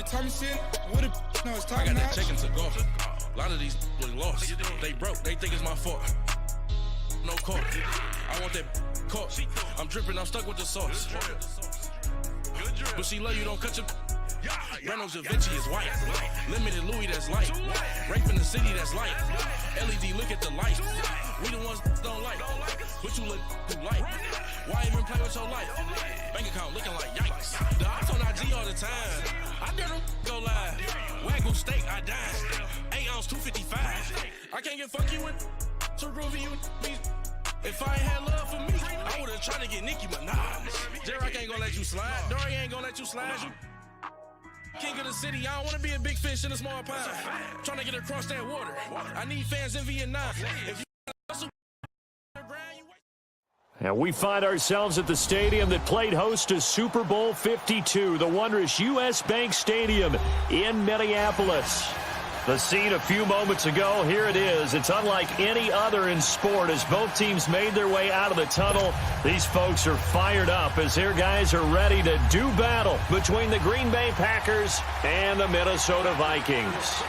Thomason, what a no, it's top I got that notch. chicken to go. A lot of these was lost. They broke. They think it's my fault. No court. I want that caught. I'm dripping. I'm stuck with the sauce. But she love you. Don't cut your. Reynolds Da Vinci is white. Limited Louis, that's light. Rape in the city, that's light. LED, look at the light. We the ones don't like. But you look too light. Why even play with your life? Bank account looking like yikes. The ops on IG all the time. I dare them go live. Wagyu steak, I dine. 8 ounce, 255. I can't get funky with so groovy you. If I ain't had love for me, I would've tried to get Nicki Minaj. J-Rock ain't gonna let you slide. Dory ain't gonna let you slide. You king of the city, I don't wanna be a big fish in a small pond. Trying to get across that water. I need fans in Vietnam. If you and we find ourselves at the stadium that played host to Super Bowl 52, the wondrous U.S. Bank Stadium in Minneapolis. The scene a few moments ago, here it is. It's unlike any other in sport as both teams made their way out of the tunnel. These folks are fired up as their guys are ready to do battle between the Green Bay Packers and the Minnesota Vikings.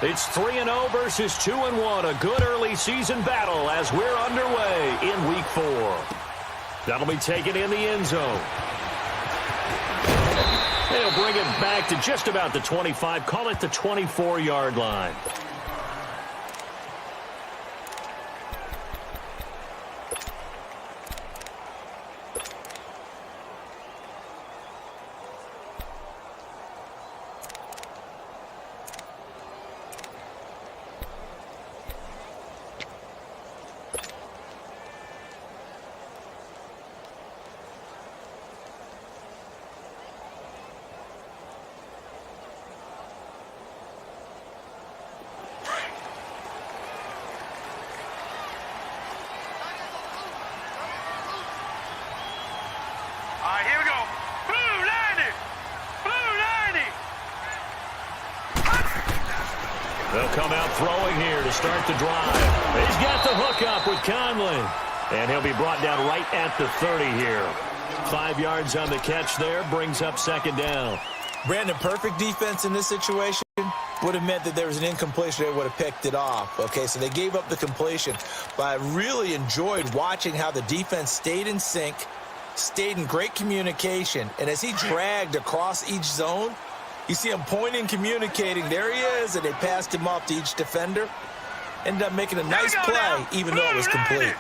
It's 3-0 versus 2-1, a good early season battle as we're underway in Week 4. That'll be taken in the end zone. They'll bring it back to just about the 25, call it the 24-yard line. They'll come out throwing here to start the drive. He's got the hook up with Conley. And he'll be brought down right at the 30 here. 5 yards on the catch there, brings up second down. Brandon, perfect defense in this situation would have meant that there was an incompletion. They would have picked it off. Okay, so they gave up the completion. But I really enjoyed watching how the defense stayed in sync, stayed in great communication. And as he dragged across each zone, you see him pointing, communicating. There he is, and they passed him off to each defender. Ended up making a nice play, even though it was complete.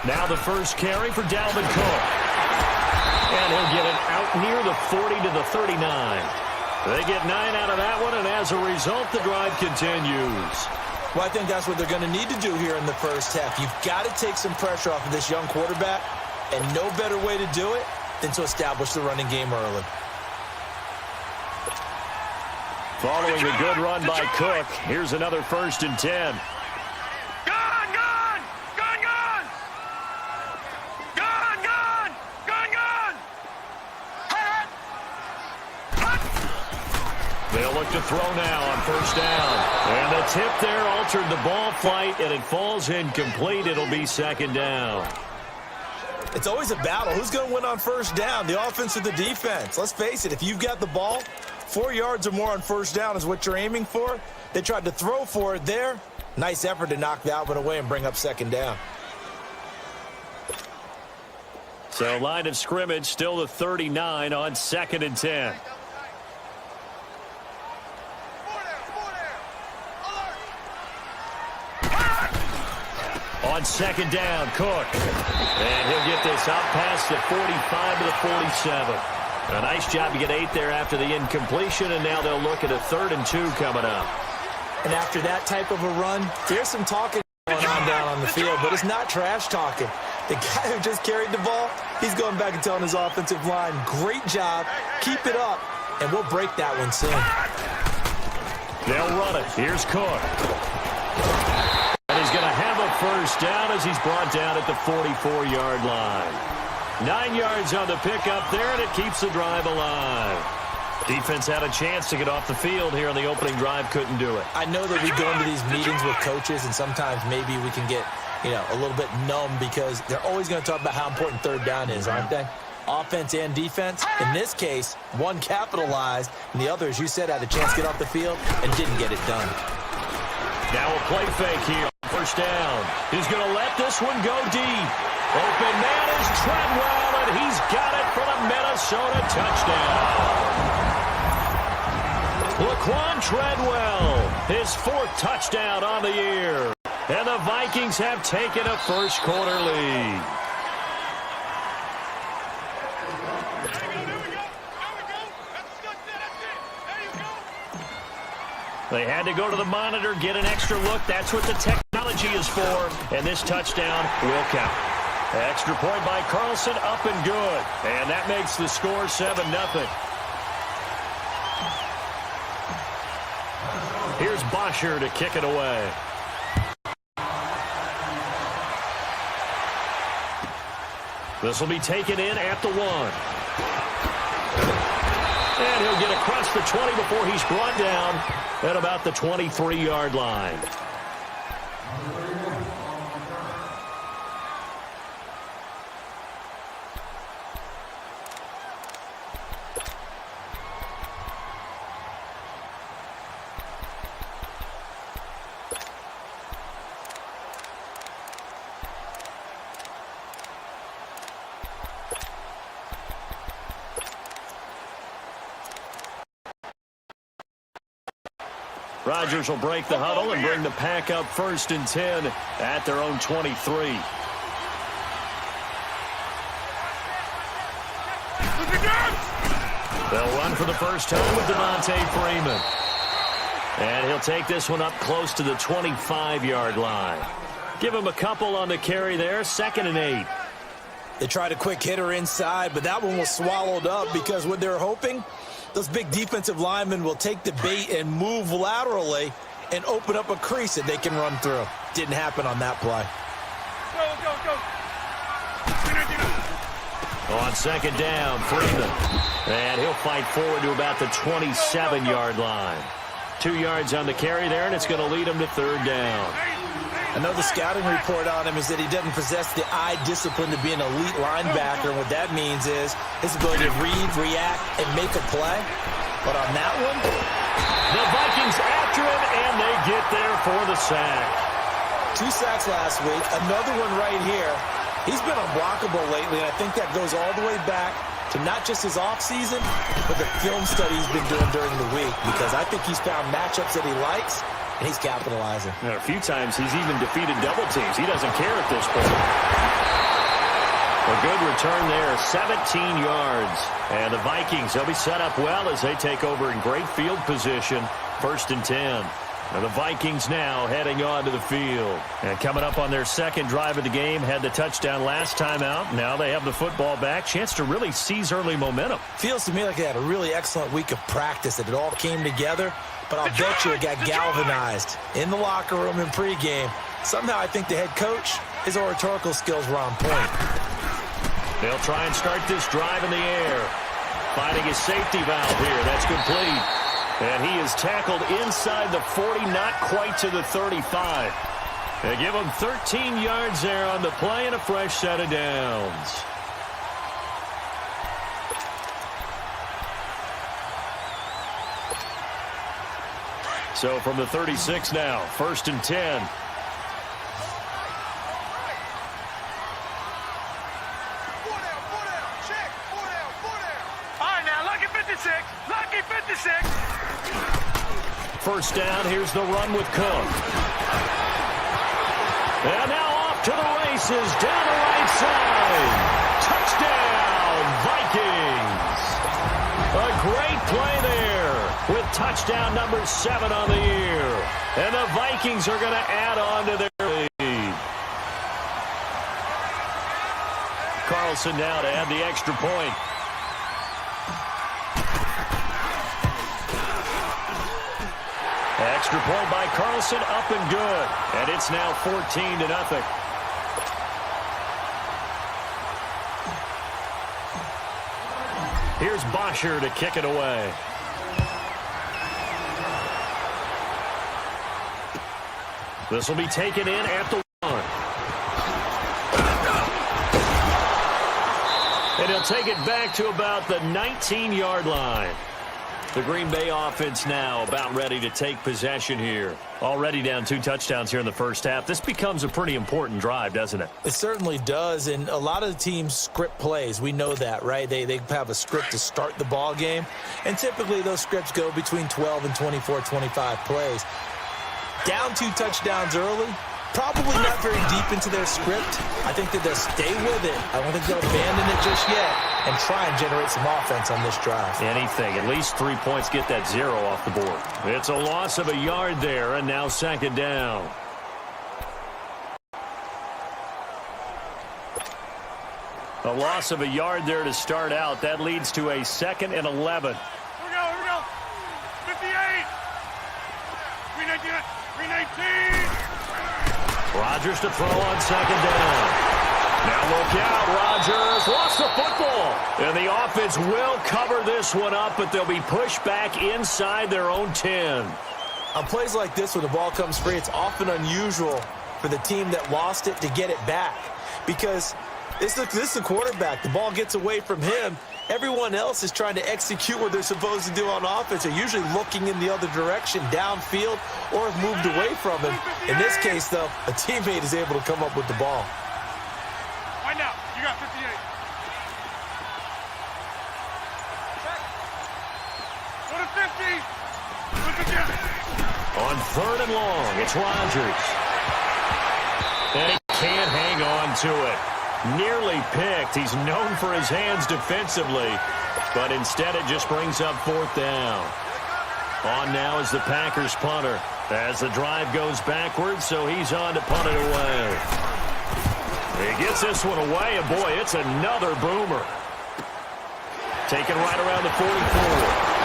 Now the first carry for Dalvin Cook. And he'll get it out near the 40 to the 39. They get 9 out of that one, and as a result, the drive continues. Well, I think that's what they're going to need to do here in the first half. You've got to take some pressure off of this young quarterback, and no better way to do it than to establish the running game early. Following a good run by Cook, here's another 1st and 10. They'll look to throw now on 1st down. And the tip there altered the ball flight, and it falls incomplete. It'll be 2nd down. It's always a battle. Who's going to win on 1st down, the offense or the defense? Let's face it, if you've got the ball, 4 yards or more on 1st down is what you're aiming for. They tried to throw for it there. Nice effort to knock that one away and bring up 2nd down. So line of scrimmage still the 39 on 2nd and 10. On 2nd down, Cook. And he'll get this out past the 45 to the 47. A nice job to get 8 there after the incompletion, and now they'll look at a 3rd and 2 coming up. And after that type of a run, there's some talking going on down on the field, but it's not trash talking. The guy who just carried the ball, he's going back and telling his offensive line, great job, keep it up, and we'll break that one soon. They'll run it. Here's Cook. And he's going to have a 1st down as he's brought down at the 44-yard line. 9 yards on the pickup there, and it keeps the drive alive. Defense had a chance to get off the field here on the opening drive, couldn't do it. I know that we go into these meetings with coaches, and sometimes maybe we can get, a little bit numb because they're always going to talk about how important third down is, aren't they? Offense and defense. In this case, one capitalized, and the other, as you said, had a chance to get off the field and didn't get it done. Now a play fake here. First down. He's going to let this one go deep. Open man is Treadwell, and he's got it for the Minnesota touchdown. Laquan Treadwell, his 4th touchdown on the year. And the Vikings have taken a first-quarter lead. They had to go to the monitor, get an extra look. That's what the technology is for. And this touchdown will count. Extra point by Carlson, up and good. And that makes the score 7-0. Here's Bosher to kick it away. This will be taken in at the 1. And he'll get across the 20 before he's brought down at about the 23-yard line. Rodgers will break the huddle and bring the pack up 1st and 10 at their own 23. They'll run for the first time with Devontae Freeman. And he'll take this one up close to the 25-yard line. Give him a couple on the carry there, 2nd and 8. They tried a quick hitter inside, but that one was swallowed up because what they're hoping, those big defensive linemen will take the bait and move laterally and open up a crease that they can run through. Didn't happen on that play. On 2nd down, Freeman. And he'll fight forward to about the 27-yard line. 2 yards on the carry there, and it's going to lead him to 3rd down. Another scouting report on him is that he doesn't possess the eye discipline to be an elite linebacker. And what that means is his ability to read, react, and make a play. But on that one, the Vikings after him, and they get there for the sack. 2 sacks last week, another one right here. He's been unblockable lately, and I think that goes all the way back to not just his offseason, but the film study he's been doing during the week, because I think he's found matchups that he likes, and he's capitalizing. A few times he's even defeated double teams. He doesn't care at this point. A good return there, 17 yards. And the Vikings, they'll be set up well as they take over in great field position, 1st and 10. And the Vikings now heading on to the field. And coming up on their 2nd drive of the game, had the touchdown last time out. Now they have the football back. Chance to really seize early momentum. Feels to me like they had a really excellent week of practice, that it all came together. But I'll bet you it got galvanized in the locker room in pregame. Somehow I think the head coach, his oratorical skills were on point. They'll try and start this drive in the air. Finding his safety valve here. That's complete. And he is tackled inside the 40, not quite to the 35. They give him 13 yards there on the play and a fresh set of downs. So from the 36 now, 1st and 10. First down, here's the run with Cook. And now off to the races, down the right side. Touchdown, Vikings. A great play there with touchdown number 7 on the year. And the Vikings are going to add on to their lead. Carlson now to add the extra point. Extra point by Carlson, up and good. And it's now 14-0. Here's Bosher to kick it away. This will be taken in at the 1. And he'll take it back to about the 19-yard line. The Green Bay offense now about ready to take possession here. Already down 2 touchdowns here in the first half. This becomes a pretty important drive, doesn't it? It certainly does, and a lot of the teams script plays. We know that, right? They have a script to start the ball game, and typically those scripts go between 12 and 24, 25 plays. Down 2 touchdowns early, probably not very deep into their script. I think that they'll stay with it. I don't think they'll abandon it just yet and try and generate some offense on this drive. Anything. At least 3 points, get that 0 off the board. It's a loss of a yard there, and now 2nd down. A loss of a yard there to start out. That leads to a 2nd and 11. Here we go. 58. 319. Rodgers to throw on 2nd down. Now look out, Rodgers lost the football. And the offense will cover this one up, but they'll be pushed back inside their own 10. On plays like this where the ball comes free, it's often unusual for the team that lost it to get it back. Because this is the quarterback. The ball gets away from him. Everyone else is trying to execute what they're supposed to do on offense. They're usually looking in the other direction, downfield, or have moved away from him. In this case, though, a teammate is able to come up with the ball. Right now, you got 58. Go to 50. Look again. On 3rd and long, it's Rodgers. And he can't hang on to it. Nearly picked. He's known for his hands defensively, but instead it just brings up 4th down. On now is the Packers punter as the drive goes backwards, so he's on to punt it away. He gets this one away, and boy, it's another boomer. Taken right around the 44.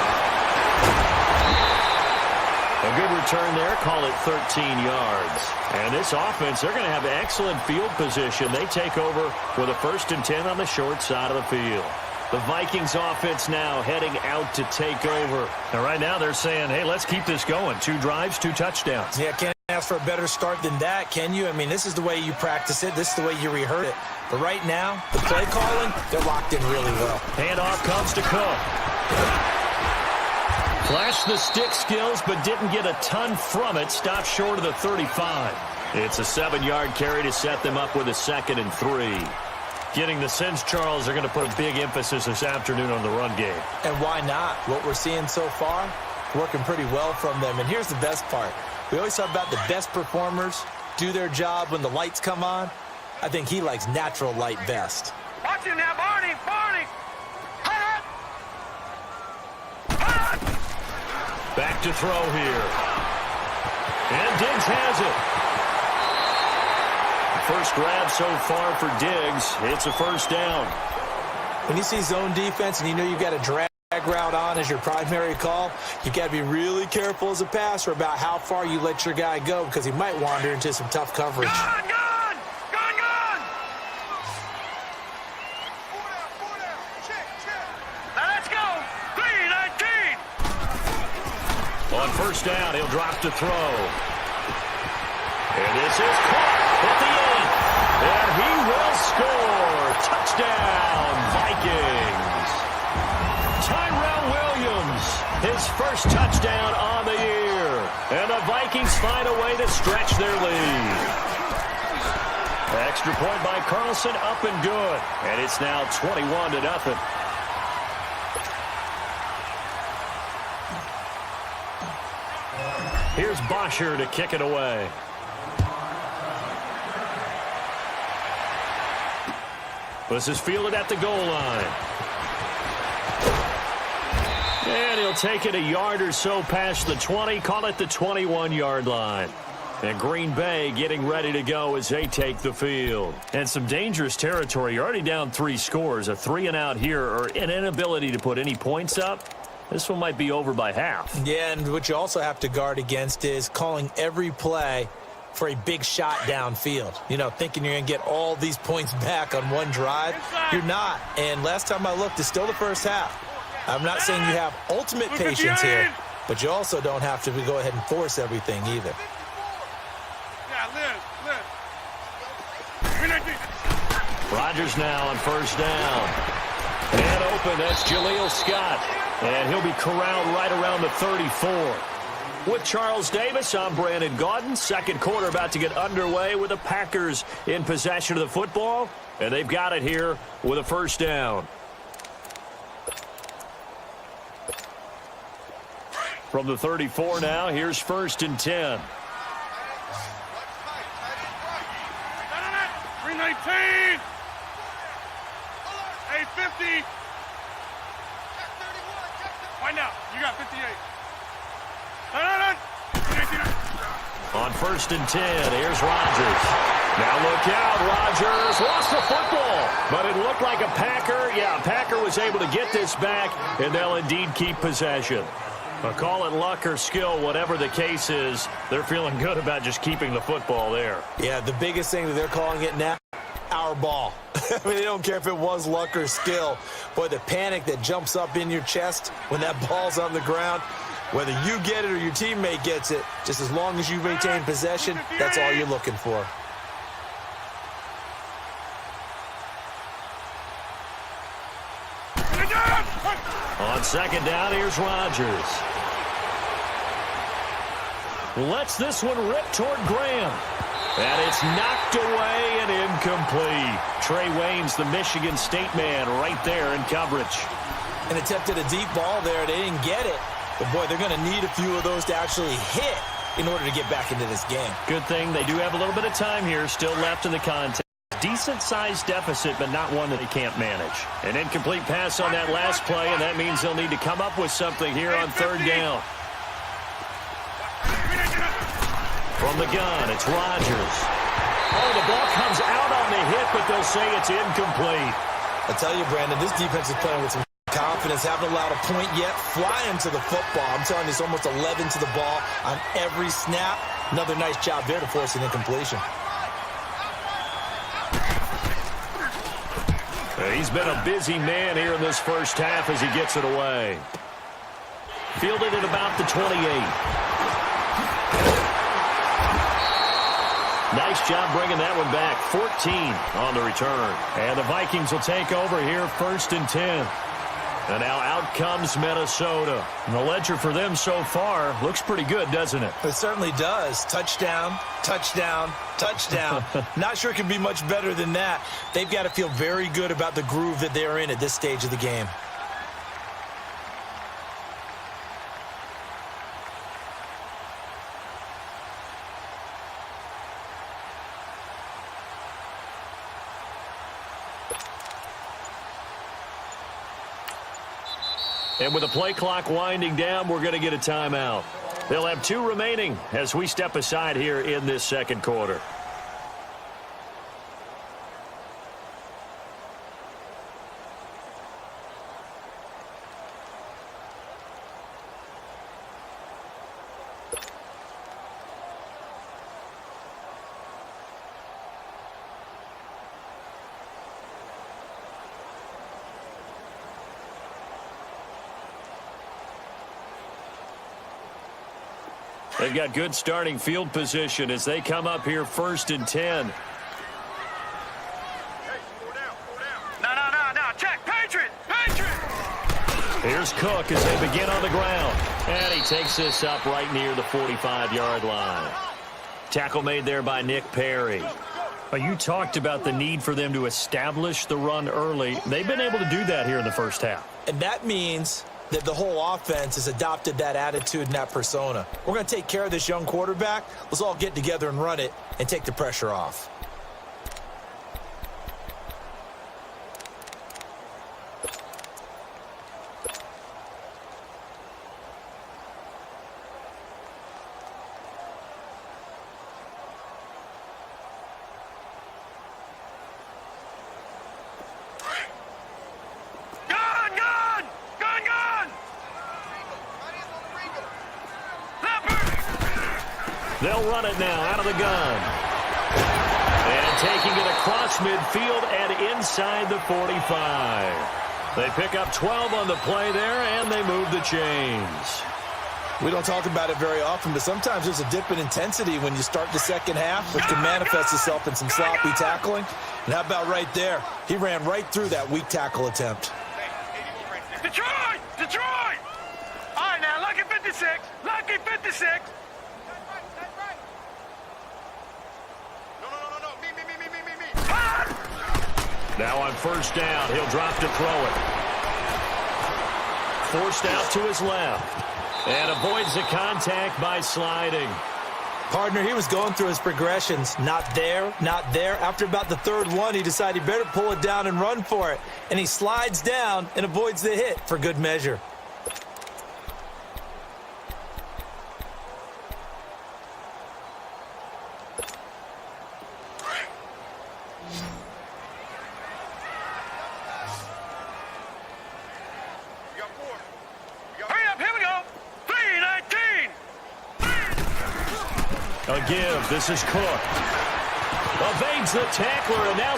A good return there, call it 13 yards. And this offense, they're going to have excellent field position. They take over with a 1st and 10 on the short side of the field. The Vikings offense now heading out to take over. And right now they're saying, hey, let's keep this going. 2 drives, 2 touchdowns. Yeah, can't ask for a better start than that, can you? I mean, this is the way you practice it. This is the way you rehearse it. But right now, the play calling, they're locked in really well. Handoff comes to Cook. Flashed the stick skills, but didn't get a ton from it. Stopped short of the 35. It's a 7-yard carry to set them up with a 2nd and 3. Getting the sense, Charles, they're going to put a big emphasis this afternoon on the run game. And why not? What we're seeing so far, working pretty well from them. And here's the best part. We always talk about the best performers do their job when the lights come on. I think he likes natural light best. Watch him now, Barney. Back to throw here. And Diggs has it. First grab so far for Diggs. It's a 1st down. When you see zone defense and you know you've got a drag route on as your primary call, you got to be really careful as a passer about how far you let your guy go because he might wander into some tough coverage. Gone! Now let's go! 319! On 1st down, he'll drop to throw. And this is caught at the 8th. And he will score. Touchdown, Vikings. Tyrell Williams, his 1st touchdown on the year. And the Vikings find a way to stretch their lead. Extra point by Carlson, up and good. And it's now 21-0. Here's Bosher to kick it away. This is fielded at the goal line. And he'll take it a yard or so past the 20, call it the 21-yard line. And Green Bay getting ready to go as they take the field. And some dangerous territory. You're already down 3 scores. A 3-and-out here or an inability to put any points up. This one might be over by half. Yeah, and what you also have to guard against is calling every play for a big shot downfield. You know, thinking you're going to get all these points back on one drive. You're not. And last time I looked, it's still the first half. I'm not saying you have ultimate patience here, but you also don't have to go ahead and force everything either. Rodgers now on first down. And open, that's Jaleel Scott. And he'll be corralled right around the 34. With Charles Davis, I'm Brandon Gaudin. Second quarter about to get underway with the Packers in possession of the football. And they've got it here with a first down. From the 34 now, here's 1st and 10. 319. 850. Find out. You got 58. On 1st and 10, here's Rodgers. Now look out, Rodgers lost the football, but it looked like a Packer. Yeah, a Packer was able to get this back, and they'll indeed keep possession. But call it luck or skill, whatever the case is, they're feeling good about just keeping the football there. Yeah, the biggest thing that they're calling it now, our ball. I mean, they don't care if it was luck or skill. Boy, the panic that jumps up in your chest when that ball's on the ground, whether you get it or your teammate gets it, just as long as you maintain possession, that's all you're looking for. On second down, here's Rodgers. Lets this one rip toward Graham. And it's knocked away and incomplete. Trey Waynes, the Michigan State man, right there in coverage. And attempted a deep ball there. They didn't get it. But, boy, they're going to need a few of those to actually hit in order to get back into this game. Good thing they do have a little bit of time here still left in the contest. Decent-sized deficit, but not one that they can't manage. An incomplete pass on that last play, and that means they'll need to come up with something here on third down. From the gun, it's Rodgers. Oh, the ball comes out on the hit, but they'll say it's incomplete. I tell you, Brandon, this defense is playing with some confidence. Haven't allowed a point yet. Flying to the football. I'm telling you, it's almost 11 to the ball on every snap. Another nice job there to force an incompletion. He's been a busy man here in this first half as he gets it away. Fielded at about the 28. Nice job bringing that one back. 14 on the return. And the Vikings will take over here 1st and 10. And now out comes Minnesota. And the ledger for them so far looks pretty good, doesn't it? It certainly does. Touchdown, touchdown, touchdown. Not sure it can be much better than that. They've got to feel very good about the groove that they're in at this stage of the game. And with the play clock winding down, we're going to get a timeout. They'll have 2 remaining as we step aside here in this second quarter. They've got good starting field position as they come up here 1st and 10. No. Check. Patriot. Here's Cook as they begin on the ground. And he takes this up right near the 45-yard line. Tackle made there by Nick Perry. You talked about the need for them to establish the run early. They've been able to do that here in the first half. And that means that the whole offense has adopted that attitude and that persona. We're going to take care of this young quarterback. Let's all get together and run it and take the pressure off. They'll run it now out of the gun. And taking it across midfield and inside the 45. They pick up 12 on the play there, and they move the chains. We don't talk about it very often, but sometimes there's a dip in intensity when you start the second half, which can manifest itself in some sloppy tackling. And how about right there? He ran right through that weak tackle attempt. Detroit! Detroit! All right, now, lucky 56. Lucky 56. No. Me. Now on first down, he'll drop to throw it. Forced out to his left. And avoids the contact by sliding. Partner, he was going through his progressions. Not there, not there. After about the third one, he decided he better pull it down and run for it. And he slides down and avoids the hit for good measure. A give. This is Cook. Evades the tackler, and now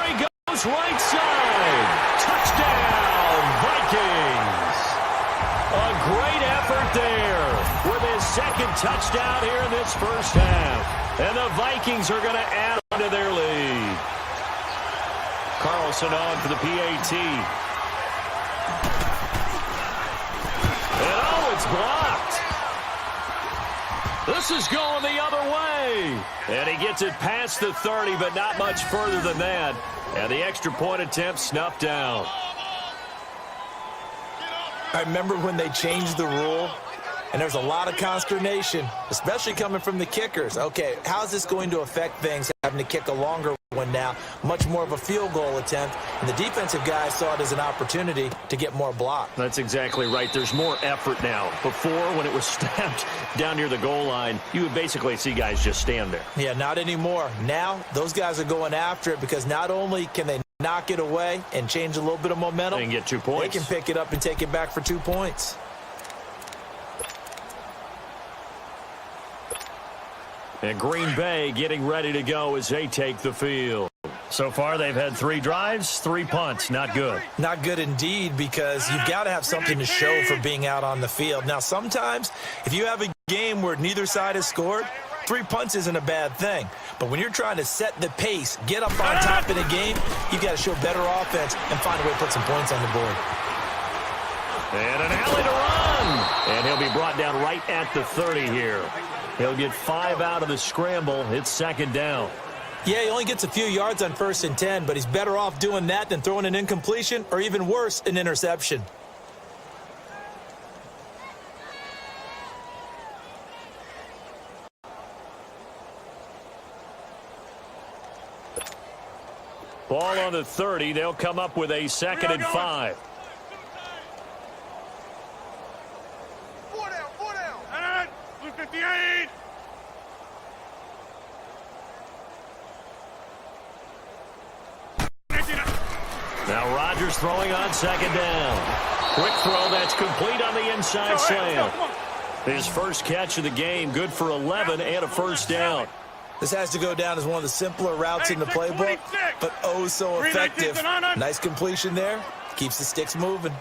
he goes right side. Touchdown, Vikings. A great effort there with his second touchdown here in this first half. And the Vikings are going to add on to their lead. Carlson on for the PAT. And oh, it's blocked. This is going the other way. And he gets it past the 30, but not much further than that. And the extra point attempt snuffed down. I remember when they changed the rule, and there's a lot of consternation, especially coming from the kickers. Okay, how's this going to affect things, having to kick a longer one now, much more of a field goal attempt, and the defensive guys saw it as an opportunity to get more block. That's exactly right. There's more effort now. Before, when it was snapped down near the goal line, you would basically see guys just stand there. Yeah, not anymore. Now, those guys are going after it because not only can they knock it away and change a little bit of momentum, They can get 2 points. They can pick it up and take it back for 2 points. And Green Bay getting ready to go as they take the field. So far, they've had 3 drives, 3 punts. Not good. Not good indeed, because you've got to have something to show for being out on the field. Now, sometimes, if you have a game where neither side has scored, 3 punts isn't a bad thing. But when you're trying to set the pace, get up on top in a game, you've got to show better offense and find a way to put some points on the board. And an alley to run. And he'll be brought down right at the 30 here. He'll get 5 out of the scramble. It's second down. Yeah, he only gets a few yards on 1st and 10, but he's better off doing that than throwing an incompletion or even worse, an interception. Ball on the 30. They'll come up with a 2nd and 5. 4 down. Blue 58. Now Rodgers throwing on 2nd down. Quick throw that's complete on the inside slant. His first catch of the game, good for 11 and a first down. This has to go down as one of the simpler routes in the playbook, but oh so effective. Nice completion there. Keeps the sticks moving.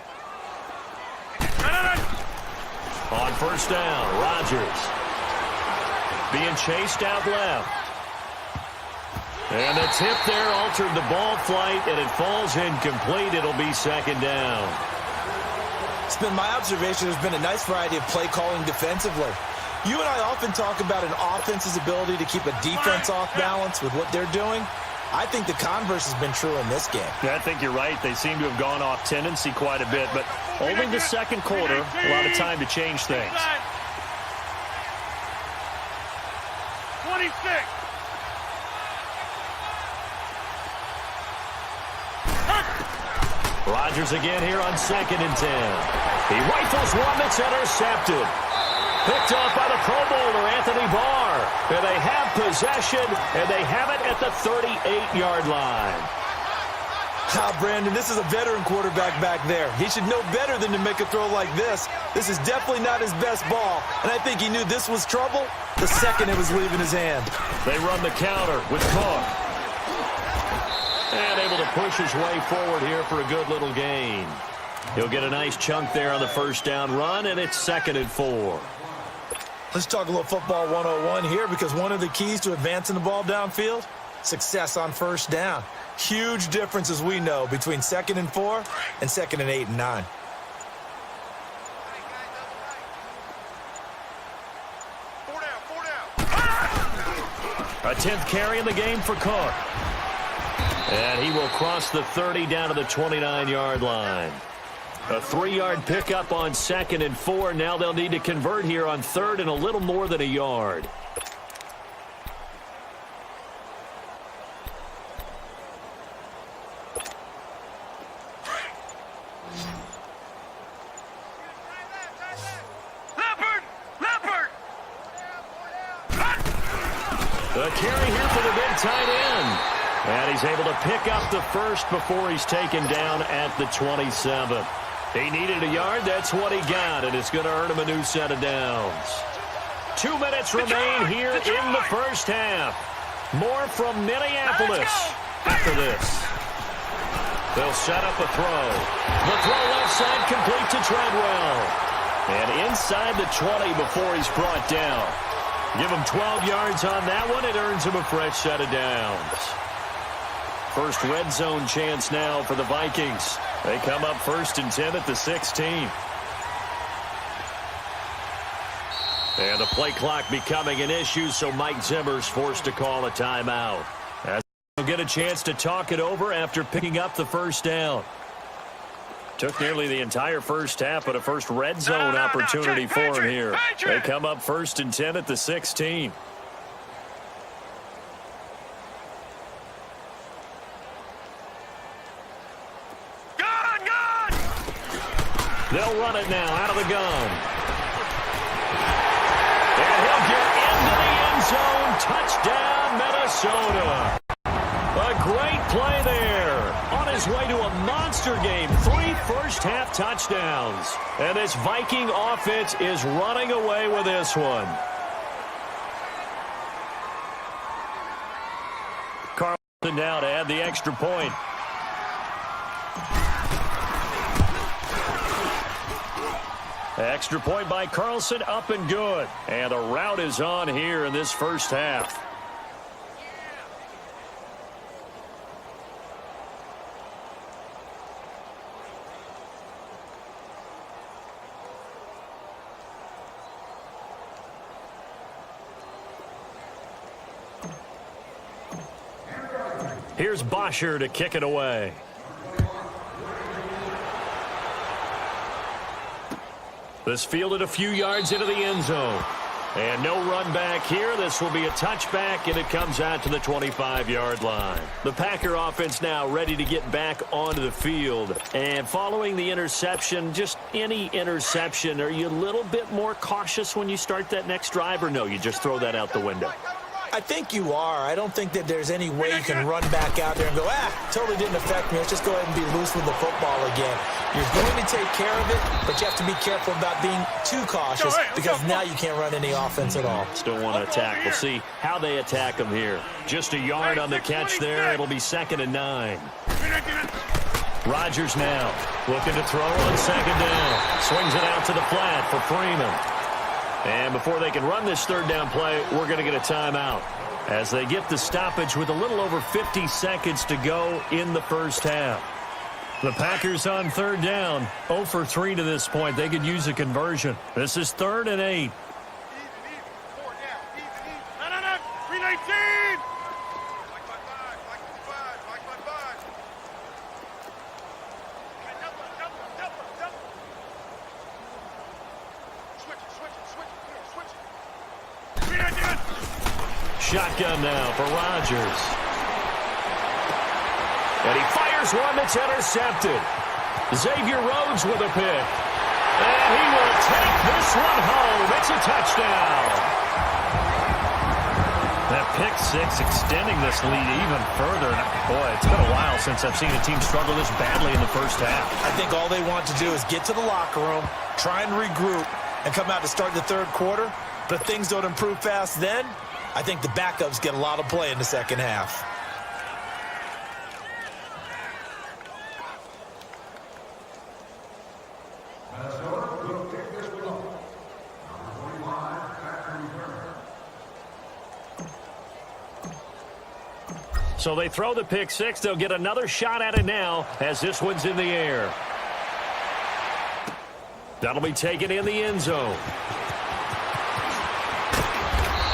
On first down, Rodgers being chased out left. And the tip there altered the ball flight, and it falls incomplete. It'll be 2nd down. It's been my observation there's been a nice variety of play calling defensively. You and I often talk about an offense's ability to keep a defense off balance with what they're doing. I think the converse has been true in this game. Yeah, I think you're right. They seem to have gone off tendency quite a bit, but only the second quarter, a lot of time to change things. 26. Rodgers again here on 2nd and 10. He rifles one that's intercepted. Picked off by the Pro Bowler, Anthony Barr. And they have possession, and they have it at the 38-yard line. Brandon, this is a veteran quarterback back there. He should know better than to make a throw like this. This is definitely not his best ball, and I think he knew this was trouble the second it was leaving his hand. They run the counter with Cook. And able to push his way forward here for a good little gain. He'll get a nice chunk there on the first down run, and it's 2nd and 4. Let's talk a little football 101 here, because one of the keys to advancing the ball downfield, success on first down. Huge difference, as we know, between 2nd and 4 and 2nd and 8 and 9. A 10th carry in the game for Cook. And he will cross the 30 down to the 29-yard line. A 3-yard pickup on 2nd and 4. Now they'll need to convert here on 3rd and a little more than a yard. The carry here for the big tight end. And he's able to pick up the first before he's taken down at the 27. He needed a yard. That's what he got, and it's going to earn him a new set of downs. 2 minutes remain here in the first half. More from Minneapolis after this. They'll set up a throw. The throw left side complete to Treadwell. And inside the 20 before he's brought down. Give him 12 yards on that one. It earns him a fresh set of downs. First red zone chance now for the Vikings. They come up 1st and 10 at the 16. And the play clock becoming an issue, so Mike Zimmer's forced to call a timeout. As he'll get a chance to talk it over after picking up the first down. Took nearly the entire first half, but a first red zone opportunity for him here. They come up 1st and 10 at the 16. They'll run it now out of the gun. And he'll get into the end zone. Touchdown, Minnesota. A great play there. On his way to a monster game. 3 first-half touchdowns. And this Viking offense is running away with this one. Carlson now to add the extra point. Extra point by Carlson, up and good. And a rout is on here in this first half. Here's Bosher to kick it away. This fielded a few yards into the end zone. And no run back here. This will be a touchback, and it comes out to the 25-yard line. The Packer offense now ready to get back onto the field. And following the interception, just any interception, are you a little bit more cautious when you start that next drive, or no, you just throw that out the window? I think you are. I don't think that there's any way you can run back out there and go, totally didn't affect me. Let's just go ahead and be loose with the football again. You're going to take care of it, but you have to be careful about being too cautious because now you can't run any offense at all. Still want to attack. We'll see how they attack them here. Just a yard on the catch there. It'll be 2nd and 9. Rodgers now looking to throw on 2nd down. Swings it out to the flat for Freeman. And before they can run this 3rd down play, we're going to get a timeout as they get the stoppage with a little over 50 seconds to go in the first half. The Packers on 3rd down, 0 for 3 to this point. They could use a conversion. This is 3rd and 8. Shotgun now for Rodgers. And he fires one that's intercepted. Xavier Rhodes with a pick. And he will take this one home. It's a touchdown. That pick six extending this lead even further. Boy, it's been a while since I've seen a team struggle this badly in the first half. I think all they want to do is get to the locker room, try and regroup, and come out to start the 3rd quarter. But if things don't improve fast then, I think the backups get a lot of play in the second half. So they throw the pick six. They'll get another shot at it now as this one's in the air. That'll be taken in the end zone.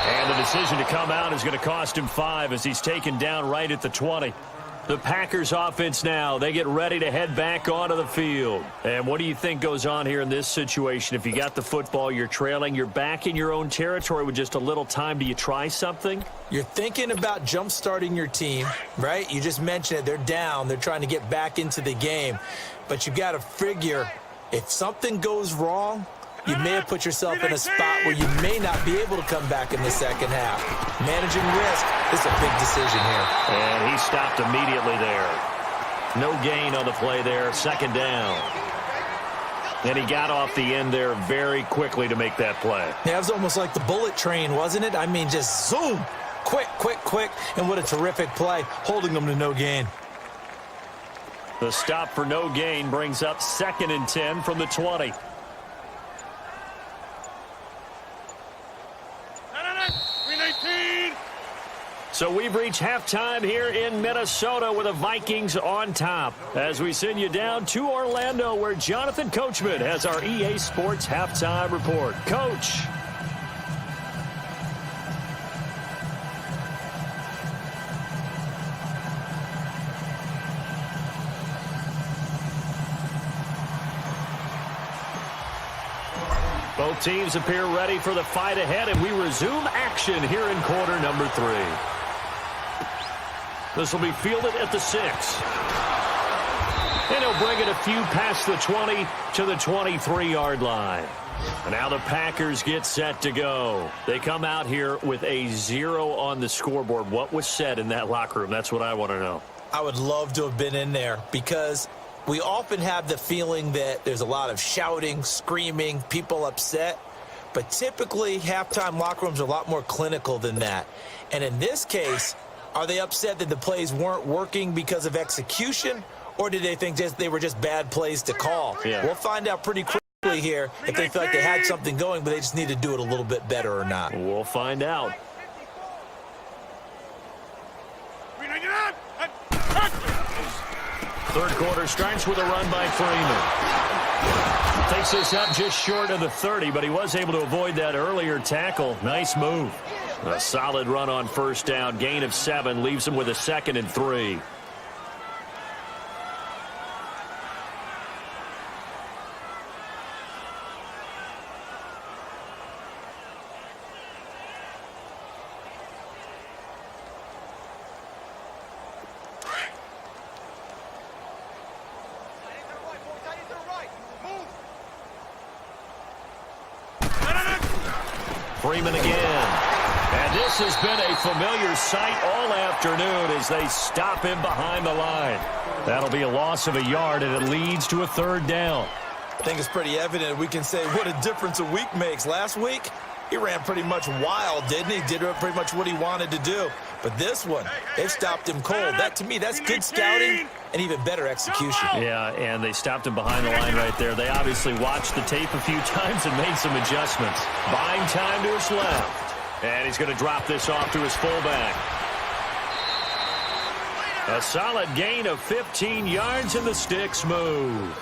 And the decision to come out is going to cost him 5 as he's taken down right at the 20. The Packers offense now, they get ready to head back onto the field. And what do you think goes on here in this situation? If you got the football, you're trailing, you're back in your own territory with just a little time. Do you try something? You're thinking about jump-starting your team, right? You just mentioned it. They're down. They're trying to get back into the game. But you got to figure if something goes wrong, you may have put yourself in a spot where you may not be able to come back in the second half. Managing risk is a big decision here. And he stopped immediately there. No gain on the play there. Second down. And he got off the end there very quickly to make that play. Yeah, it was almost like the bullet train, wasn't it? I mean, just zoom. Quick, quick, quick. And what a terrific play, holding them to no gain. The stop for no gain brings up 2nd and 10 from the 20. So we've reached halftime here in Minnesota with the Vikings on top. As we send you down to Orlando where Jonathan Coachman has our EA Sports halftime report. Coach. Both teams appear ready for the fight ahead, and we resume action here in quarter number 3. This will be fielded at the 6. And he'll bring it a few past the 20 to the 23-yard line. And now the Packers get set to go. They come out here with a 0 on the scoreboard. What was said in that locker room? That's what I want to know. I would love to have been in there because we often have the feeling that there's a lot of shouting, screaming, people upset. But typically, halftime locker rooms are a lot more clinical than that. And in this case, are they upset that the plays weren't working because of execution, or did they think they were just bad plays to call? Yeah. We'll find out pretty quickly here if they feel like they had something going, but they just need to do it a little bit better or not. We'll find out. Third quarter starts with a run by Freeman. Takes this up just short of the 30, but he was able to avoid that earlier tackle. Nice move. A solid run on first down. Gain of 7 leaves him with a 2nd and 3. Freeman again. And this has been a familiar sight all afternoon as they stop him behind the line. That'll be a loss of a yard, and it leads to a 3rd down. I think it's pretty evident. We can say what a difference a week makes. Last week, he ran pretty much wild, didn't he? Did pretty much what he wanted to do. But this one, it stopped him cold. That, to me, that's good scouting and even better execution. Yeah, and they stopped him behind the line right there. They obviously watched the tape a few times and made some adjustments. Buying time to his left. And he's going to drop this off to his fullback. A solid gain of 15 yards, and the sticks move.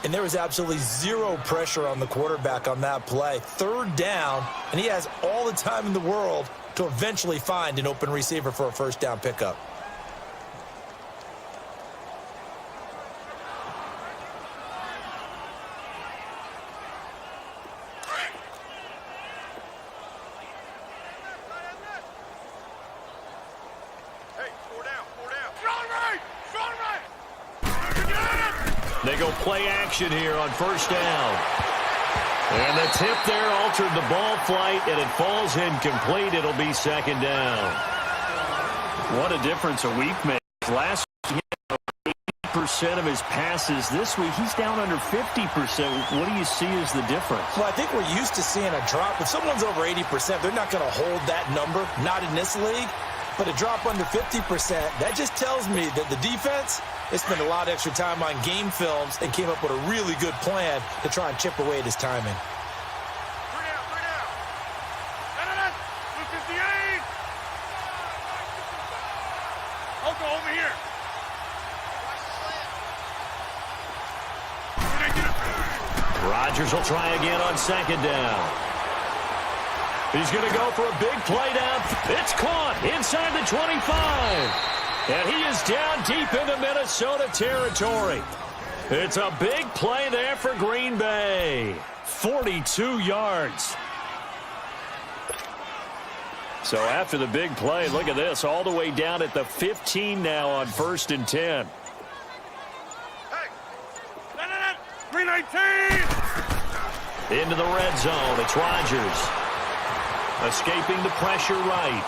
And there was absolutely zero pressure on the quarterback on that play. 3rd down, and he has all the time in the world to eventually find an open receiver for a 1st down pickup. They go play action here on 1st down. And the tip there altered the ball flight, and it falls incomplete. It'll be 2nd down. What a difference a week makes. Last week, 80% of his passes. This week, he's down under 50%. What do you see as the difference? Well, I think we're used to seeing a drop. If someone's over 80%, they're not going to hold that number, not in this league. But a drop under 50%, that just tells me that the defense, they spent a lot of extra time on game films and came up with a really good plan to try and chip away at his timing. over here. Rodgers will try again on second down. He's going to go for a big play down. It's caught inside the 25. And he is down deep into Minnesota territory. It's a big play there for Green Bay. 42 yards. So after the big play, look at this, all the way down at the 15 now on 1st and 10. Hey! 319! Into the red zone. It's Rodgers. Escaping the pressure right.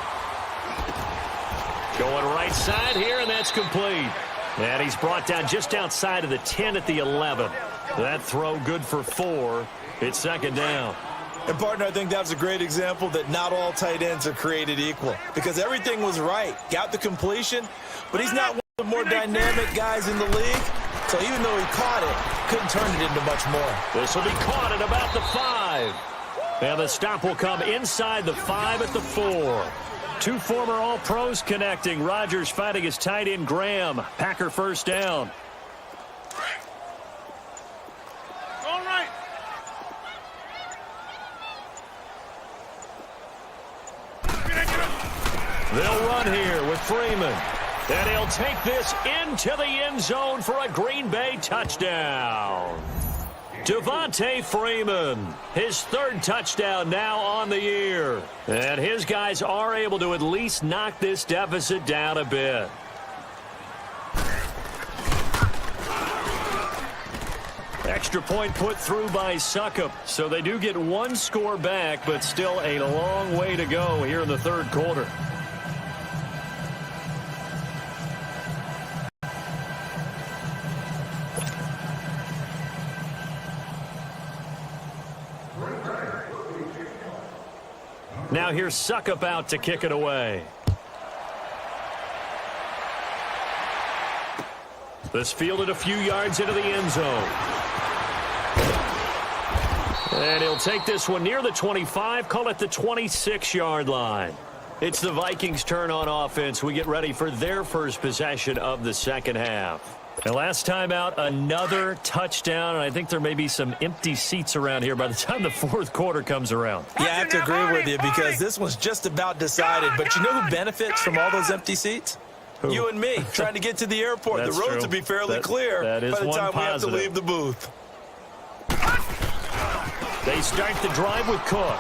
Going right side here, and that's complete. And he's brought down just outside of the 10 at the 11. That throw good for 4. It's second down. And, partner, I think that was a great example that not all tight ends are created equal. Because everything was right. Got the completion, but he's not one of the more dynamic guys in the league. So even though he caught it, couldn't turn it into much more. This will be caught at about the 5. And the stop will come inside the 5 at the 4. Two former All-Pros connecting. Rodgers fighting his tight end Graham. Packer first down. All right. They'll run here with Freeman. And he'll take this into the end zone for a Green Bay touchdown. Devontae Freeman, his 3rd touchdown now on the year. And his guys are able to at least knock this deficit down a bit. Extra point put through by Suckup. So they do get 1 score back, but still a long way to go here in the 3rd quarter. Now here's Suckup out to kick it away. This fielded a few yards into the end zone. And he'll take this one near the 25, call it the 26-yard line. It's the Vikings' turn on offense. We get ready for their first possession of the second half. And last time out, another touchdown, and I think there may be some empty seats around here by the time the 4th quarter comes around. Yeah, I have to agree with you because this one's just about decided. But you know who benefits from all those empty seats? Who? You and me, trying to get to the airport. That's the roads true. will be fairly clear that is by the time one we have to positive. leave the booth. They start the drive with Cook.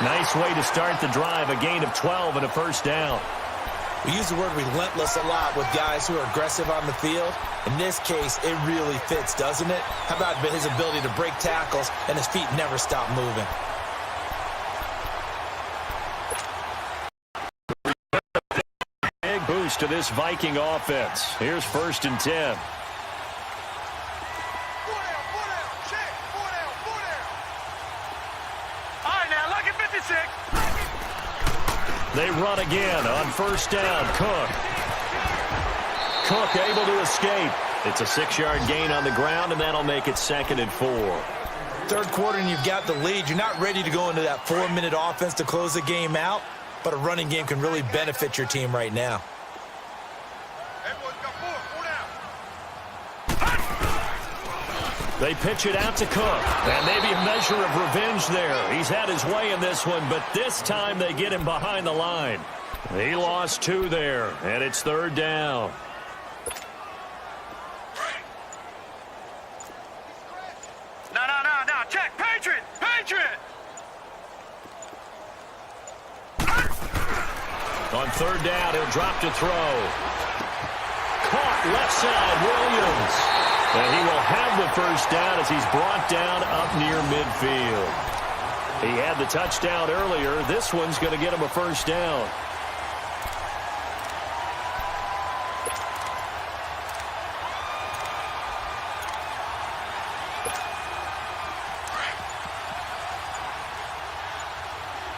Nice way to start the drive, a gain of 12 and a first down. We use the word relentless a lot with guys who are aggressive on the field. In this case, it really fits, doesn't it? How about his ability to break tackles and his feet never stop moving? Big boost to this Viking offense. Here's 1st and 10. All right, now, lucky 56. They run again on 1st down. Cook able to escape. It's a 6-yard gain on the ground, and that'll make it 2nd and 4. 3rd quarter and you've got the lead. You're not ready to go into that 4-minute offense to close the game out, but a running game can really benefit your team right now. They pitch it out to Cook, and maybe a measure of revenge there. He's had his way in this one, but this time they get him behind the line. He lost 2 there, and it's 3rd down. No, check, Patriot! On 3rd down, he'll drop to throw. Caught left side, Williams. And he will have the first down as he's brought down up near midfield. He had the touchdown earlier. This one's going to get him a first down.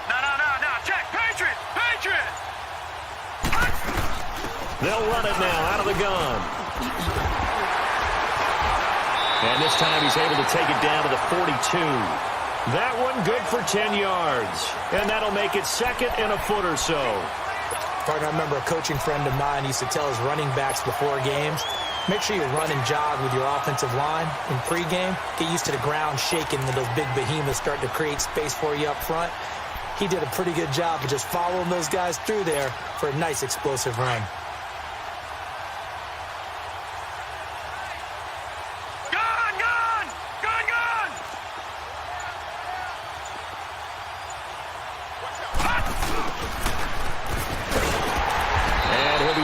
No, check, Patriot! They'll run it now out of the gun. And this time he's able to take it down to the 42. That one good for 10 yards. And that'll make it 2nd and a foot or so. Partner, I remember a coaching friend of mine used to tell his running backs before games, make sure you run and jog with your offensive line in pregame. Get used to the ground shaking when those big behemoths start to create space for you up front. He did a pretty good job of just following those guys through there for a nice explosive run.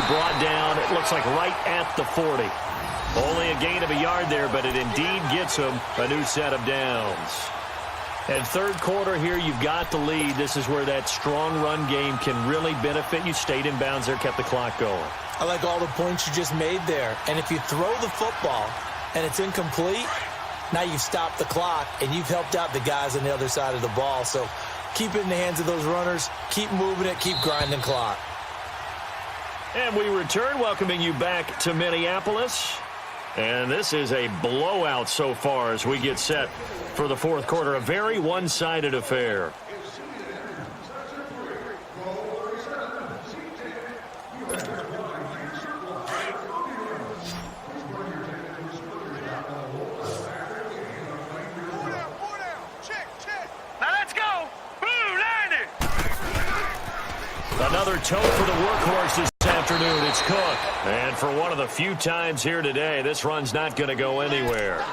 Brought down, it looks like right at the 40. Only a gain of a yard there, but it indeed gets him a new set of downs. And third quarter here, you've got the lead. This is where that strong run game can really benefit you. Stayed in bounds there, kept the clock going. I like all the points you just made there. And if you throw the football and it's incomplete, now you've stopped the clock and you've helped out the guys on the other side of the ball. So keep it in the hands of those runners. Keep moving it. Keep grinding clock. And we return, welcoming you back to Minneapolis. And this is a blowout so far as we get set for the fourth quarter. A very one-sided affair. Now let's go. Boom, landed. Another toe for the workhorse this afternoon. It's Cook. And for one of the few times here today, this run's not going to go anywhere.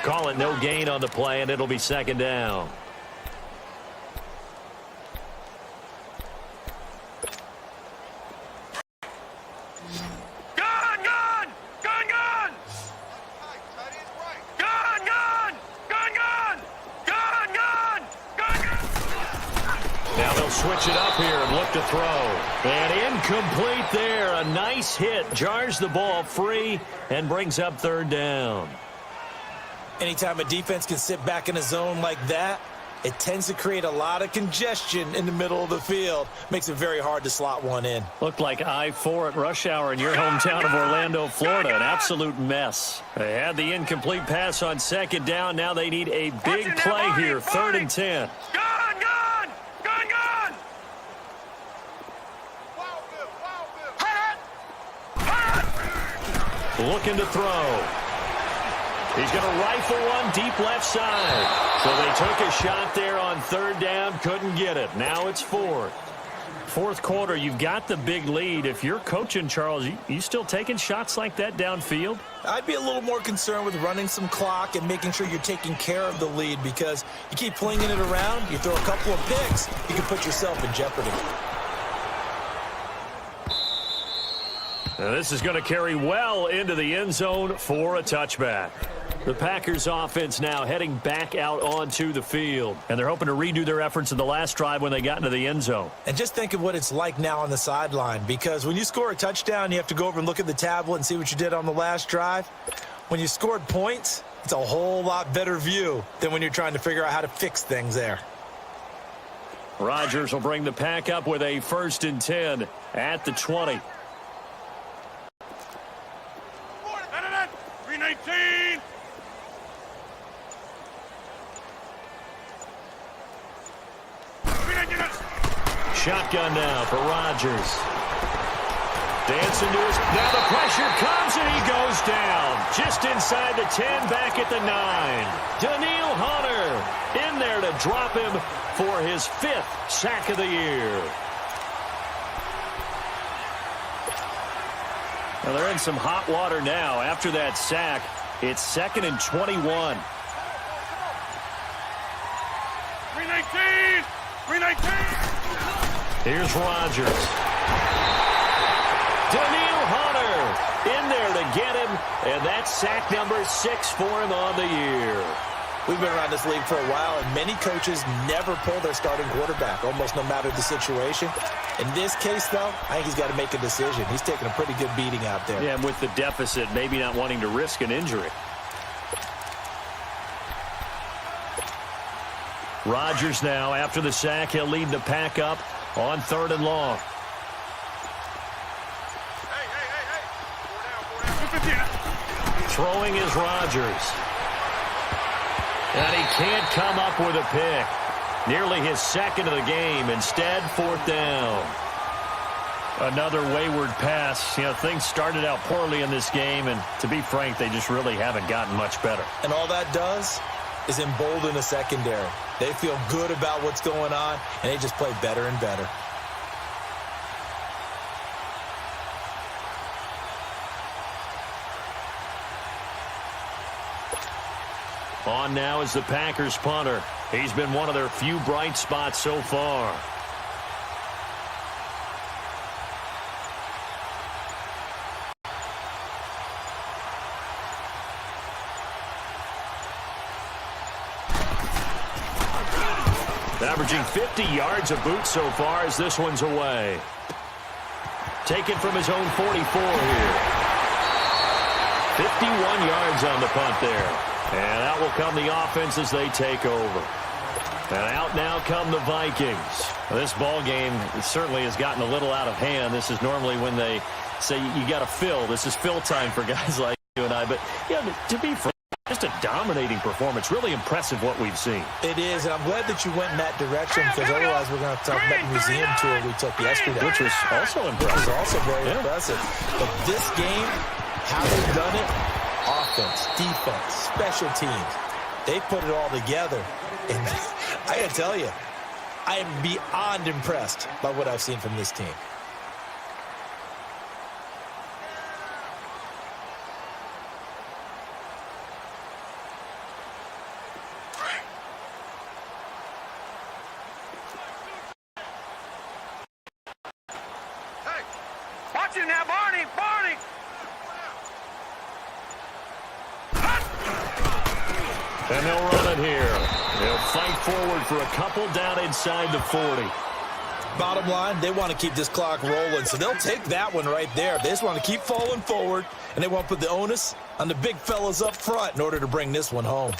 Call it no gain on the play, and it'll be second down. Switch it up here and look to throw. And incomplete there. A nice hit. Jars the ball free and brings up third down. Anytime a defense can sit back in a zone like that, it tends to create a lot of congestion in the middle of the field. Makes it very hard to slot one in. Looked like I-4 at rush hour in your hometown of Orlando, Florida. An absolute mess. They had the incomplete pass on second down. Now they need a big play here. 3rd and 10. Looking to throw. He's going to rifle one deep left side. So they took a shot there on third down. Couldn't get it. Now it's fourth. Fourth quarter, you've got the big lead. If you're coaching, Charles, you still taking shots like that downfield? I'd be a little more concerned with running some clock and making sure you're taking care of the lead, because you keep flinging it around, you throw a couple of picks, you can put yourself in jeopardy. Now this is going to carry well into the end zone for a touchback. The Packers offense now heading back out onto the field. And they're hoping to redo their efforts in the last drive when they got into the end zone. And just think of what it's like now on the sideline, because when you score a touchdown, you have to go over and look at the tablet and see what you did on the last drive. When you scored points, it's a whole lot better view than when you're trying to figure out how to fix things there. Rodgers will bring the pack up with a 1st and 10 at the 20. 319. Shotgun now for Rodgers. Dancing to his... Now the pressure comes and he goes down. Just inside the 10, back at the 9. Daniil Hunter in there to drop him for his 5th sack of the year. Well, they're in some hot water now. After that sack, it's 2nd and 21. 319. 319. Here's Rodgers. Daniil Hunter in there to get him, and that's sack number 6 for him on the year. We've been around this league for a while, and many coaches never pull their starting quarterback, almost no matter the situation. In this case, though, I think he's got to make a decision. He's taking a pretty good beating out there. Yeah, and with the deficit, maybe not wanting to risk an injury. Rodgers now, after the sack, he'll lead the pack up on 3rd and long. Throwing is Rodgers. And he can't come up with a pick. Nearly his 2nd of the game. Instead, 4th down. Another wayward pass. You know, things started out poorly in this game, and to be frank, they just really haven't gotten much better. And all that does is embolden the secondary. They feel good about what's going on, and they just play better and better. On now is the Packers punter. He's been one of their few bright spots so far. Averaging 50 yards a boot so far as this one's away. Taken from his own 44 here. 51 yards on the punt there. And out will come the offense as they take over. And out now come the Vikings. This ball game certainly has gotten a little out of hand. This is normally when they say you got to fill. This is fill time for guys like you and I. But, yeah, to be frank, just a dominating performance. Really impressive what we've seen. It is, and I'm glad that you went in that direction because otherwise we're going to talk about the museum tour we took yesterday. Which was also impressive. Which was also very impressive. But this game, how they've done it, offense, defense, special teams, they put it all together. And I got to tell you, I am beyond impressed by what I've seen from this team. Watch it now, Barney! Barney! And they'll run it here. They'll fight forward for a couple down inside the 40. Bottom line, they want to keep this clock rolling, so they'll take that one right there. They just want to keep falling forward, and they want to put the onus on the big fellas up front in order to bring this one home.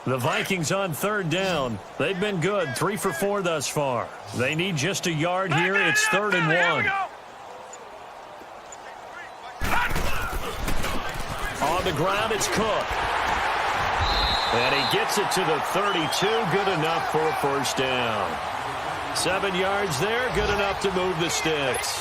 The Vikings on third down. They've been good, 3 for 4 thus far. They need just a yard here. It's 3rd and 1. On the ground, it's Cook. And he gets it to the 32. Good enough for a first down. 7 yards there. Good enough to move the sticks.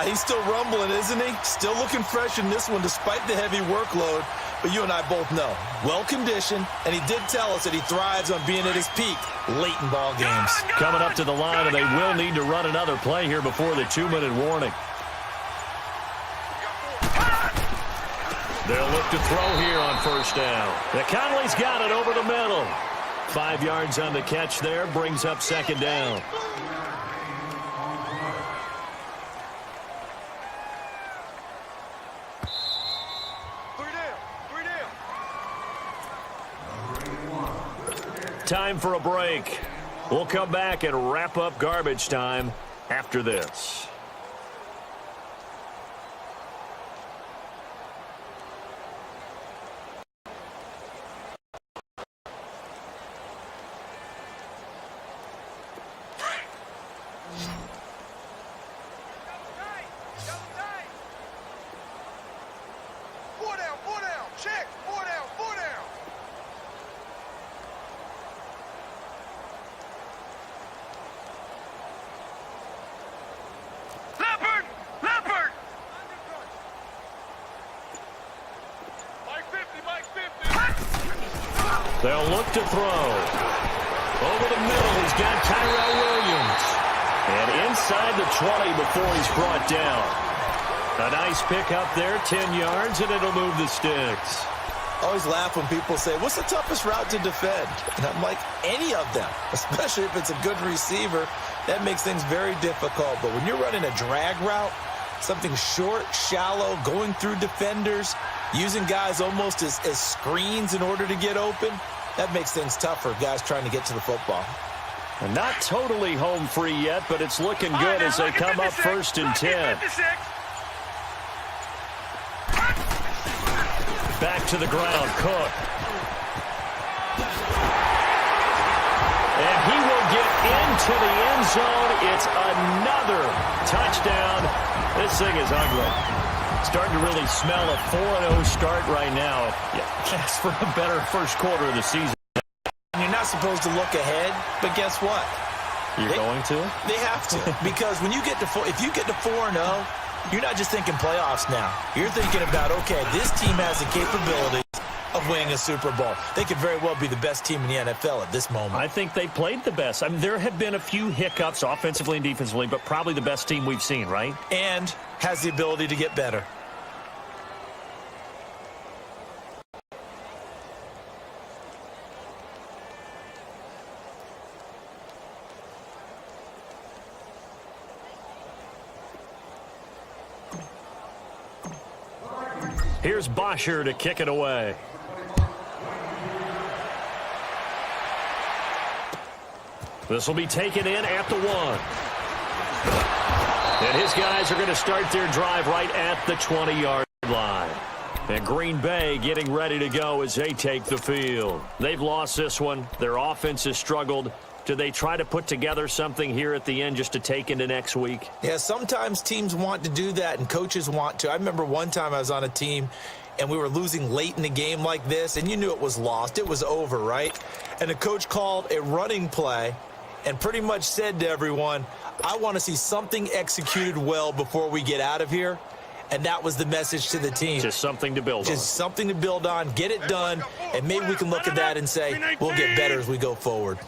He's still rumbling, isn't he? Still looking fresh in this one despite the heavy workload. But you and I both know, well-conditioned, and he did tell us that he thrives on being at his peak late in ball games. Coming up to the line, and they will need to run another play here before the 2-minute warning. They'll look to throw here on first down. The Conley's got it over the middle. 5 yards on the catch there, brings up 2nd down. Time for a break. We'll come back and wrap up garbage time after this. They'll look to throw. Over the middle, he's got Tyrell Williams. And inside the 20 before he's brought down. A nice pick up there, 10 yards, and it'll move the sticks. I always laugh when people say, what's the toughest route to defend? And I'm like, any of them, especially if it's a good receiver. That makes things very difficult. But when you're running a drag route, something short, shallow, going through defenders, using guys almost as screens in order to get open, that makes things tough for guys trying to get to the football. And not totally home free yet, but it's looking good as they come up 1st and 10. Back to the ground, Cook. And he will get into the end zone. It's another touchdown. This thing is ugly. Starting to really smell a 4-0 start right now. That's for a better first quarter of the season. You're not supposed to look ahead, but guess what? You're going to? They have to. Because when you get to if you get to 4-0, you're not just thinking playoffs now. You're thinking about, okay, this team has the capability of winning a Super Bowl. They could very well be the best team in the NFL at this moment. I think they played the best. I mean, there have been a few hiccups offensively and defensively, but probably the best team we've seen, right? And has the ability to get better. Here's Bosher to kick it away. This will be taken in at the 1. And his guys are going to start their drive right at the 20-yard line. And Green Bay getting ready to go as they take the field. They've lost this one. Their offense has struggled. Do they try to put together something here at the end just to take into next week? Yeah, sometimes teams want to do that and coaches want to. I remember one time I was on a team and we were losing late in the game like this, and you knew it was lost. It was over, right? And the coach called a running play and pretty much said to everyone, I want to see something executed well before we get out of here. And that was the message to the team. Just something to build on. Just something to build on, get it done, and maybe we can look at that and say, we'll get better as we go forward.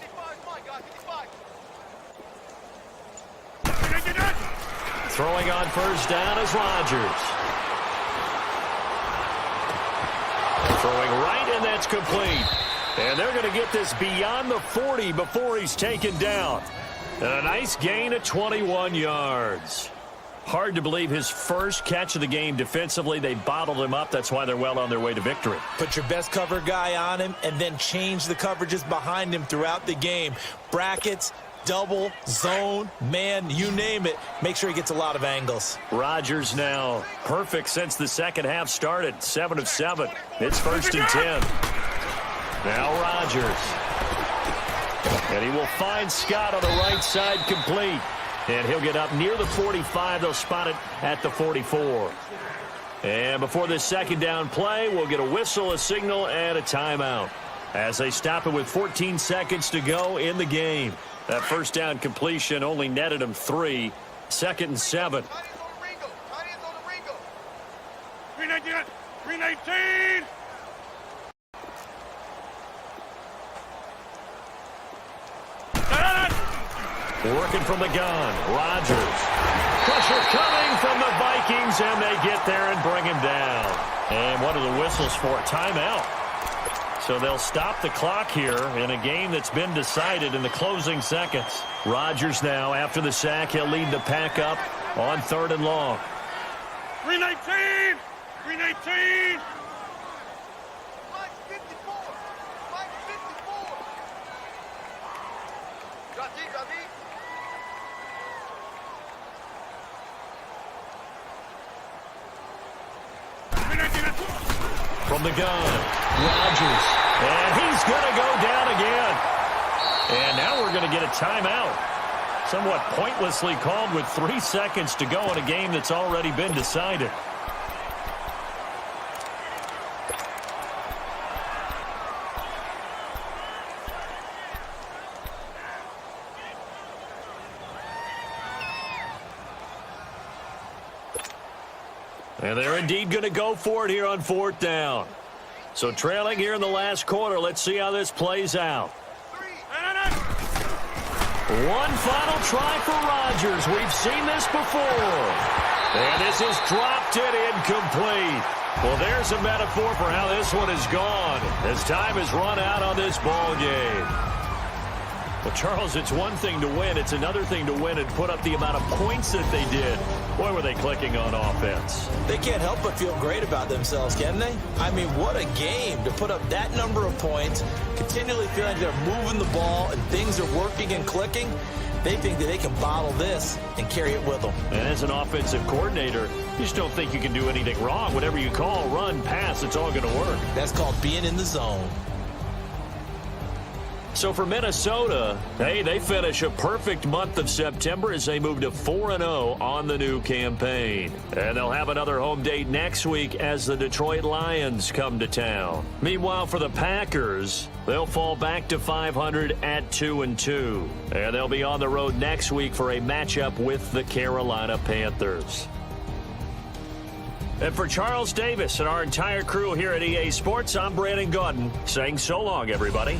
Throwing on first down is Rodgers. Throwing right, and that's complete. And they're going to get this beyond the 40 before he's taken down. And a nice gain of 21 yards. Hard to believe his first catch of the game defensively. They bottled him up. That's why they're well on their way to victory. Put your best cover guy on him and then change the coverages behind him throughout the game. Brackets, double, zone, man, you name it. Make sure he gets a lot of angles. Rodgers now perfect since the second half started. 7 of 7. It's 1st and 10. Now Rodgers. And he will find Scott on the right side complete. And he'll get up near the 45. They'll spot it at the 44. And before this second down play, we'll get a whistle, a signal, and a timeout as they stop it with 14 seconds to go in the game. That first down completion only netted him 3. 2nd and 7. 319. Working from the gun. Rodgers. Pressure coming from the Vikings, and they get there and bring him down. And what are the whistles for? Timeout. So they'll stop the clock here in a game that's been decided in the closing seconds. Rodgers now, after the sack, he'll lead the pack up on 3rd and long. 319. 319. From the gun, Rodgers, and he's going to go down again. And now we're going to get a timeout. Somewhat pointlessly called with 3 seconds to go in a game that's already been decided. And they're indeed going to go for it here on 4th down. So trailing here in the last quarter. Let's see how this plays out. One final try for Rodgers. We've seen this before. And this is dropped it incomplete. Well, there's a metaphor for how this one is gone as time has run out on this ball game. Well, Charles, it's one thing to win. It's another thing to win and put up the amount of points that they did. Boy, were they clicking on offense. They can't help but feel great about themselves, can they? I mean, what a game to put up that number of points, continually feeling like they're moving the ball and things are working and clicking. They think that they can bottle this and carry it with them. And as an offensive coordinator, you just don't think you can do anything wrong. Whatever you call, run, pass, it's all going to work. That's called being in the zone. So for Minnesota, hey, they finish a perfect month of September as they move to 4-0 on the new campaign. And they'll have another home date next week as the Detroit Lions come to town. Meanwhile, for the Packers, they'll fall back to 500 at 2-2. And they'll be on the road next week for a matchup with the Carolina Panthers. And for Charles Davis and our entire crew here at EA Sports, I'm Brandon Gaudin saying so long, everybody.